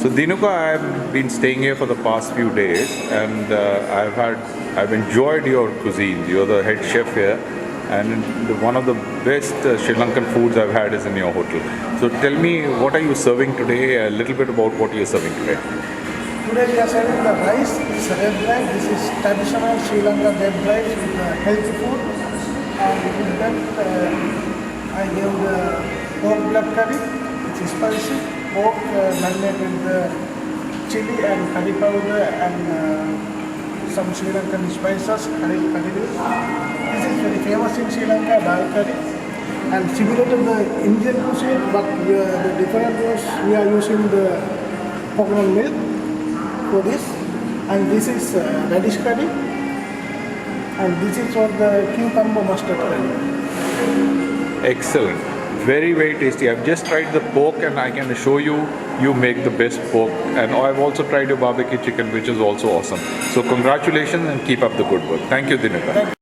So Dinuka, I've been staying here for the past few days, and I've enjoyed your cuisine. You're the head chef here, and one of the best Sri Lankan foods I've had is in your hotel. So tell me, what are you serving today? A little bit about what you're serving today. Today we are serving the rice. This is red rice. This is traditional Sri Lankan red rice with healthy food. And with that, I gave the pork black curry, which is spicy. Pork marinated with chili and curry powder and some Sri Lankan spices, curry leaves. This is very famous in Sri Lanka, dal curry. And similar to the Indian cuisine, but the difference was we are using the coconut milk for this. And this is radish curry. And this is for the cucumber mustard curry. Excellent. very, very tasty. I've just tried the pork and I can assure you, you make the best pork. And I've also tried your barbecue chicken, which is also awesome. So congratulations and keep up the good work. Thank you, Dinuka.